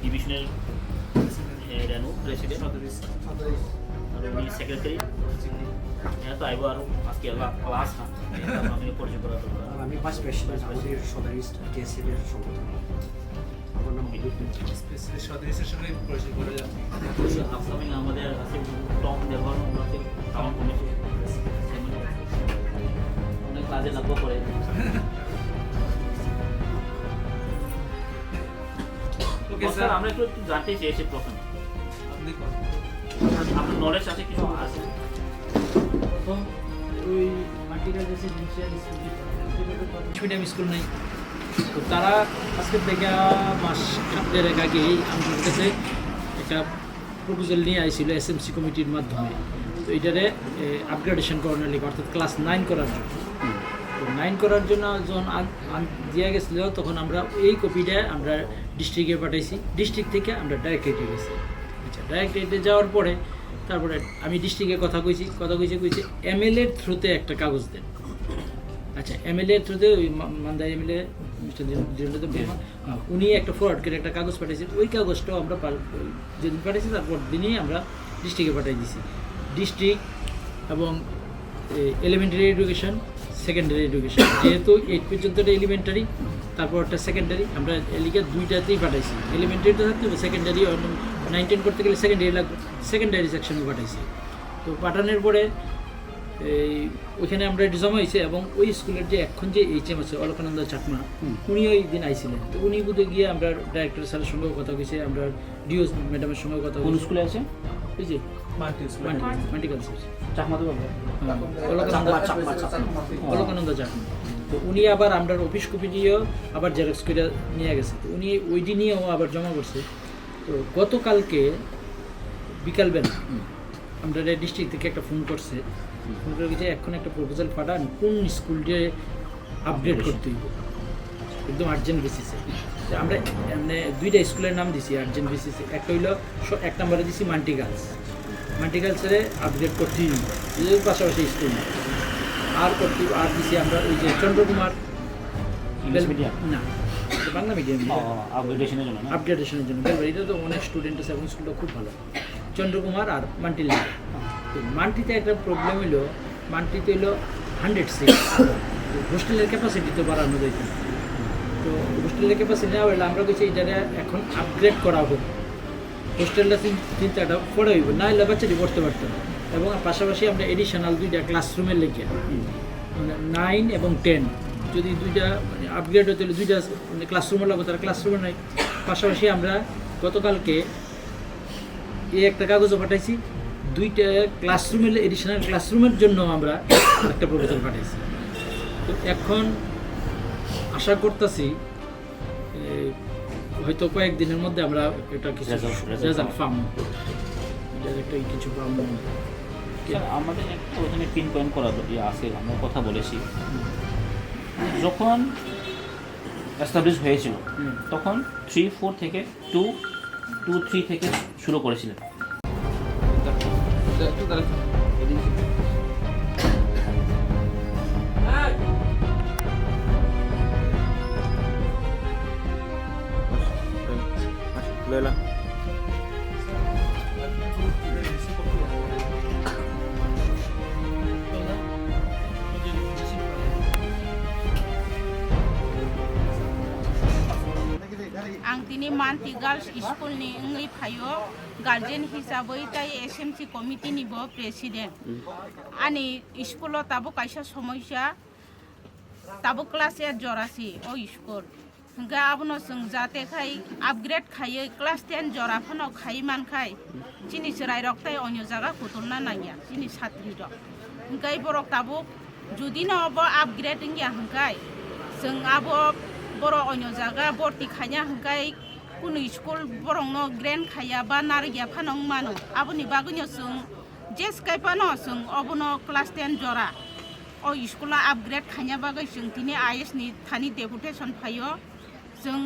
ডিভিশনের রেনু প্রেসিডেন্ট আর উনি সেক্রেটারি তো আইব আর আজকে ক্লাস না আমি পরিচয় করা দরকার আমি ভাইস প্রেসিডেন্ট আমাদের সদর টিএসএল এর সংগঠন আমার নাম সদস্যের সঙ্গে পরিচয় করে আপকামিং আমাদের আছে টম দেওয়ার আমাদের টাউন কমিটি অনেক কাজে লাগবো করে ওকে স্যার আমরা একটু জানতে চেয়েছি প্রথমে আপনি আপনার নলেজ আছে কিছু আছে প্রথম ওই মাটিরা রেসিডেন্সিয়াল মিডিয়াম স্কুল নেই তো তারা আজকে থেকে মাস খাদ্যের আগেই আমাদের কাছে একটা প্রপোজাল নিয়ে আইছিল এসএমসি কমিটির মাধ্যমে তো এটারে আপগ্রেডেশন করানোর লিগে অর্থাৎ ক্লাস 9 করার জন্য তো 9 করার জন্য যখন দেওয়া গেছিল তখন আমরা এই কপিটা আমরা ডিস্ট্রিক্টে পাঠাইছি ডিস্ট্রিক্ট থেকে আমরা ডাইরেক্টরেটে গেছি আচ্ছা ডাইরেক্টরেটে যাওয়ার পরে তারপরে আমি ডিস্ট্রিক্টে কথা কইছি এমএলএ এর থ্রুতে একটা কাগজ দেন আচ্ছা এমএলএ এর থ্রুতে ওই মান্দা এমএলএ মিস্টার জিনেন্দ্র বর্মা উনি একটা ফরওয়ার্ড করে একটা কাগজ পাঠিয়েছেন ওই কাগজটাও আমরা যেদিন পাঠিয়েছি তারপর দিনই আমরা ডিস্ট্রিক্টে পাঠিয়ে দিয়েছি ডিস্ট্রিক্ট এবং এলিমেন্টারি এডুকেশন সেকেন্ডারি এডুকেশন যেহেতু 8 পর্যন্ত এলিমেন্টারি তারপর একটা সেকেন্ডারি আমরা এলিকে দুইটাতেই পাঠাইছি এলিমেন্টারিটা থাকতে হবে সেকেন্ডারি 9-10 করতে গেলে সেকেন্ডারি লাগবে সেকেন্ডারি সেকশনে পাঠাইছি তো পাঠানোর পরে ওইখানে আমরা জমা হয়েছে এবং ওই স্কুলের যে এখন যে এইচএম আছে অলকানন্দ চাকমা উনি ওই দিন আইছিলেন তো উনি বুধে গিয়ে আমরা ডাইরেক্টর স্যারের সঙ্গেও কথা কইছে আমরা ডিও ম্যাডামের সঙ্গেও কথা কোন স্কুলে আছে ওই যে মাল্টিকাল চাকমা তো বাবা অলকানন্দ চাকমা তো উনি আবার আমরা অফিস কপি দিয়েও আবার জেরক্স করে নিয়ে গেছে তো উনি ওই দিনইও আবার জমা করছে তো গতকালকে বিকালবেলা আমরা ডিস্ট্রিক্ট থেকে একটা ফোন করছে ফোন করে গেছে এখন একটা প্রপোজাল পাঠান কোন স্কুলটা আপডেট করতে হইব একদম আর্জেন্ট বেসিসে আমরা মানে দুইটা স্কুলের নাম দিছি আর্জেন্ট বেসিসে একটা হইলো 1 নম্বরে দিছি মান্টি গার্লসের আপডেট করতেই হইব পাশাপাশি স্কুল আর দিছি আমরা ওই যে চন্দ্রকুমার না বাংলা মিডিয়াম আপডেটেশনের জন্য এটা তো অনেক স্টুডেন্ট আছে এবং স্কুলটা খুব ভালো চন্দ্রকুমার আর মান্টি লাগে তো মান্টিতে একটা প্রবলেম হইলো মান্টিতে হইলো 100 সিট হোস্টেলের ক্যাপাসিটি তো বাড়ানো যাইত তো হোস্টেলের ক্যাপাসিটি না হলে আমরা কিছু এইটা এখন আপগ্রেড করা হোক হোস্টেলটা চিন্তাটা পড়ে হইব না হলে বাচ্চাটি পড়তে পারতো না এবং পাশাপাশি আমরা এডিশনাল 2টা ক্লাসরুমের লেগে মানে 9 এবং 10 যদি 2টা মানে আপগ্রেড হতে হলে 2টা মানে ক্লাসরুমের লাগবে তারা ক্লাসরুমে নাই পাশাপাশি আমরা গতকালকে এই একটা কাগজও পাঠাইছি 2টা ক্লাসরুমের এডিশনাল ক্লাসরুমের জন্য আমরা একটা প্রপোজাল পাঠাইছি তো এখন আশা করতেছি হয়তো কয়েকদিনের মধ্যে আমরা এটা কিছু রেজাল্ট পাবো একটা কিছু পাবো আমাদের একটা ওখানে পিন পয়েন্ট করা আছে আমরা কথা বলেছি যখন এস্টাবলিশ হয়েছিল তখন 3-4 থেকে 2-3 থেকে শুরু করেছিলেন Lela. आं दिनै मान्थि गार्ल्स स्कुलनि ओङै फायो गार्जेन हिसाबै ताई एसएमसि कमिटिनिबो प्रेसिडेन्ट आंनि स्कुलाव ताबो कायसा समस्या ताबो क्लास 8 जरासि ओ स्कुल ओंखाय आबनो जों जाते खाय आपग्रेड खायो क्लास 10 जराफोरनाव खायो मानखाय जिनि सोराय रक्ताय अन्य जागा खुथुलना नाया जिनि साथ्रि दं ओंखाय बरक ताबो जुदि नबो आपग्रेड इंगिया ओंखाय जों आबो बर' अन्य जागा भर्ती खाया हंखाय कुनु स्कुल बरंनो ग्रेन्ड खाया बा नारिया फानं मानो आबुनि बागैनो जों जेस कायपानो जों अबनो क्लास 10 जरा ओ स्कुला आपग्रेड खाया बागै जों दिनै आइएस नि थानि डेपुटेशन फायो जों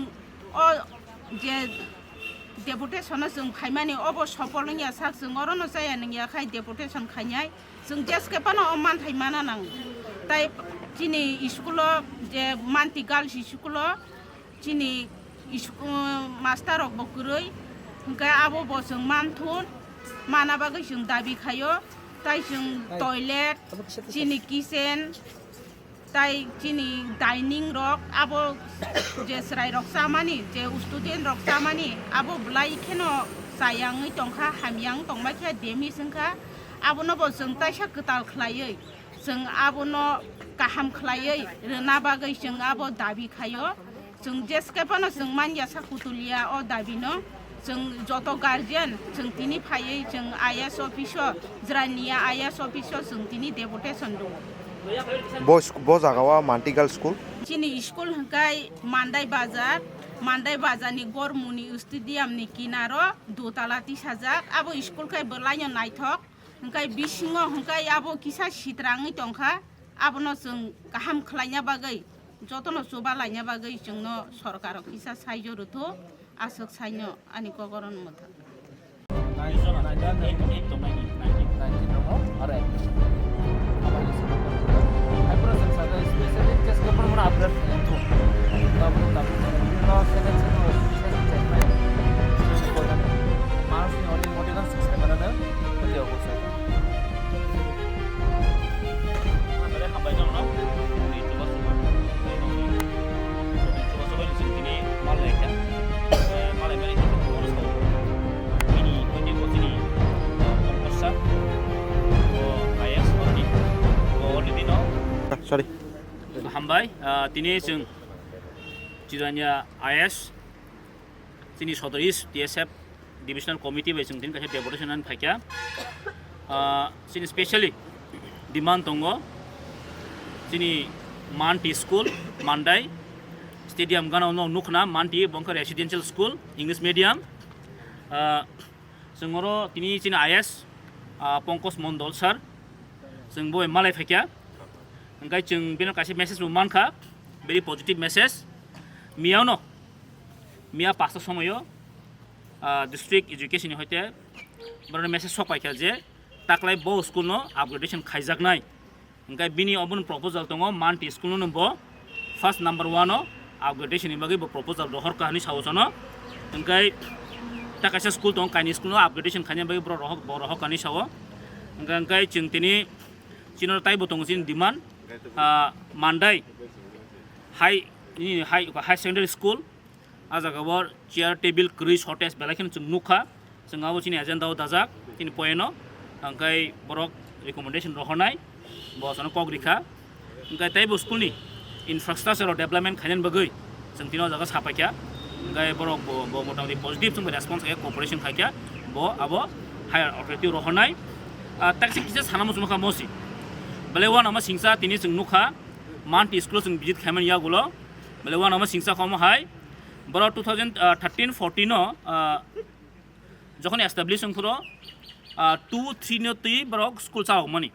ओ जे डेपुटेशन जों फायमानि अब सफलनिया साक जों अरनो जाया नंगिया खाय डेपुटेशन खायनाय जों जेस कायपानो मानथाय माना नां ताय दिनै स्कुलाव जे मान्थि गार्ल्स स्कुलाव दिनै मास्टार रक बकुरै ओमफ्राय आबो बसों मानथुन मानाबागै जों दाबि खायो ताइ जों टयलेट चिनि किचेन ताइ चिनि डाइनिं रक आबो जे स्राय रक सामानि जे स्टुडेन्ट रक सामानि आबो ब्लाइ खेनो सायांगै टंखा हामियां टंबाखिया देमि जोंखा आबोनो बसों ताइसा गोताल खलायै जों आबोनो गाहाम खलायै रोना बागै जों आबो दाबि खायो जों जेसकेपानो जों मानया साकुतुलिया अ दाबिनो जों जत गार्जियन जों तिनि फायै जों आइएस अफिसर ज्रानिया आइएस अफिसर जों तिनि डेपुटेसन दं बो जागावा मान्टी गर्ल स्कूल चिनि स्कुल हंकाय मान्दाय बाजारनि गरमुनि स्टेडियामनि किनारो दुताला 30,000 आबो स्कुल खाय बलायनो नायथक हंकाय बिसिङो हंकाय आबो किसा सित्राङै टंखा आबोनो जों गाहाम खलायना बागै जतनो सुबा लायना बागै जोंनो सरकार किसा साइजो रुथो आसक साइनो आनि गगरन मथा सॉरी हामबाय दिनै जों जिरानिया आइएस जोंनि Sadar East DSF divisional committee बाय जों दिनै खायसे डेपुटेसन आनो फायखा जोंनि स्पेशली डिमान्ड दङ जोंनि मान्टी स्कुल मान्दाय स्टेडियाम गानाव नुखना मान्टी बंका रेसिडेन्शियल स्कुल इंलिश मीडियम जोंरो दिनै जोंनि आइएस पंकज मण्डल सार जों बय मालाय फायखा ओंखाय जों बेनो खायसे मेसेज मानखा भेरि पजिटिभ मेसेज मिया पासता समायो डिस्ट्रिक्ट एजुकेशननि हयते बरनो मेसेज सपायखा जे ताकलाय बो स्कुलनो आपग्रेडेशन खायजाकनाय ओंखाय बिनि अबन प्रपोजाल दङ मान्टी स्कुलनो नम्बर फर्स्ट नम्बर 1 आपग्रेडेशननि बागै बो प्रपोजाल दहर काहानि सावसनो ओंखाय ताकासे स्कुल दं कानि स्कुलनो आपग्रेडेशन खायनि बागै बर रहक कानि साव ओंखाय जों तिनि चिनर ताइबो दङ जिन डिमान्ड मान्दाय हाई सेकेन्डारि स्कुल आजागावर चेयार टेबिल क्रिज हटेज बेलाखिन जों नुखा जोंहाबो चिनि एजेन्डाव दाजाक चिनि पयेनो ओंखाय बरक रिकमेन्डेशन रहरनाय बसनो कग्रिखा ओंखाय ताइबो स्कुलनि इनफ्रास्ट्राक्चार डेभलपमेन्ट खायनायनि बागै जों तिनाव जागा साफायखा ओंखाय बरक बो मटामटि पजिटिभ जों रेसपन्स खाय कॉपरेशन खायखा बो आबो हायर अथॉरिटी रहरनाय ताकसे किसे साना मुसुमखा मोसि बले वा नामा सिंसा तिनि जों नुखा मान्टी स्कुल जों विजिट खायमन यागुलो बले वा नामा सिंसा खम हाय बरो 2013-14 नो जखन एस्टाब्लिश जोंफोरो 2-3 नो ति बरो स्कुल चाव मनि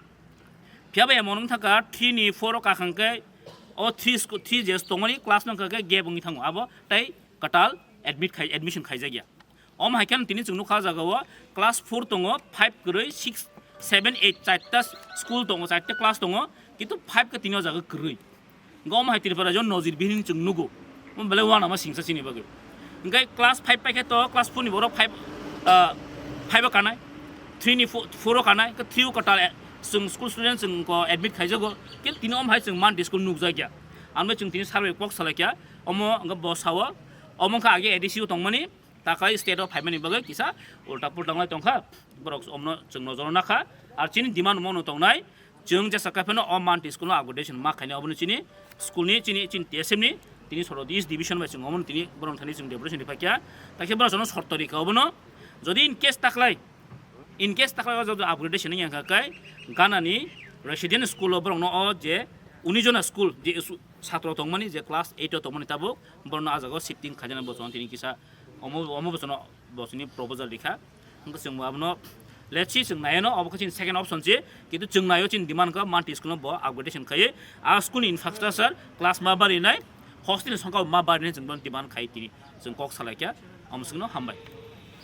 फियाबे एमन थाका 3 नि 4 काखांके ओ 3 जेस तंगनि क्लास नंका गेबंनि थाङो आबो ताइ कटाल एडमिशन खायजागिया ओम हायखान तिनि जों नुखा जागाव क्लास 4 तंगो 5 गरै 6 7 8 चारटा स्कुल दङ चारटा क्लास दङ किन्तु 5 का तिनियाव जागा गरै गम हायतिरफोरा जो नजिर बिहिन जों नुगो बले वा नामा सिंसा सिनि बागै ओंखाय क्लास 5 पाइखे तो क्लास 4 नि बर 5 कानाय 3 नि 4 कानाय का 3 कटाल जों स्कुल स्टुडेन्ट जों को एडमिट खायजागो कि तिनि ओम हाय जों मान्टी स्कुल नुगजागिया आमबे जों तिनि सार्वे बक्स सालायखिया अमो अंग बसाव अमखा आगे एडिसिउ दंमनि ताकाय स्टेट अफ फाइमानि बागै किसा उल्टा पुल्टांलाय दंखा बरक अमनो जों नजर नाखा आरो चिनि डिमान्ड मनो दंनाय जों जे सकाफेनो अ मान्टी स्कुल आपग्रेडेशन मा खायनो अबनो चिनि स्कुलनि चिनि TSM नि तिनि सरद इस्ट डिविजन बाय जों अमन तिनि बरन थानि जों डेभलपमेन्ट फाकिया ताके बरसनो सरतरि कावबनो जदि इन केस ताकलाय जदि आपग्रेडेशन नि याकाय गानानि रेसिडेन्ट स्कुल बरनो अ जे 19 जना स्कुल जे छात्र दंमनि जे क्लास 8 दंमनि ताबो बरनो आजागो शिफ्टिं खाजना बसन तिनि किसा अमो बसनो बसनि प्रपोजल लिखा हमको जों अबनो लेट्स सी जों नायनो अब कचिन सेकेन्ड ऑप्शन जे किन्तु जों नायो चिन डिमान्ड का मान्टी स्कुल ब अपग्रेडेशन खायो आ स्कुल इनफ्रास्ट्राक्चर क्लास मा बारिनाय हस्टेल संख्या मा बारिनाय जों डिमान्ड खायो तिनि जों कक सालायखिया अमसुनो हामबाय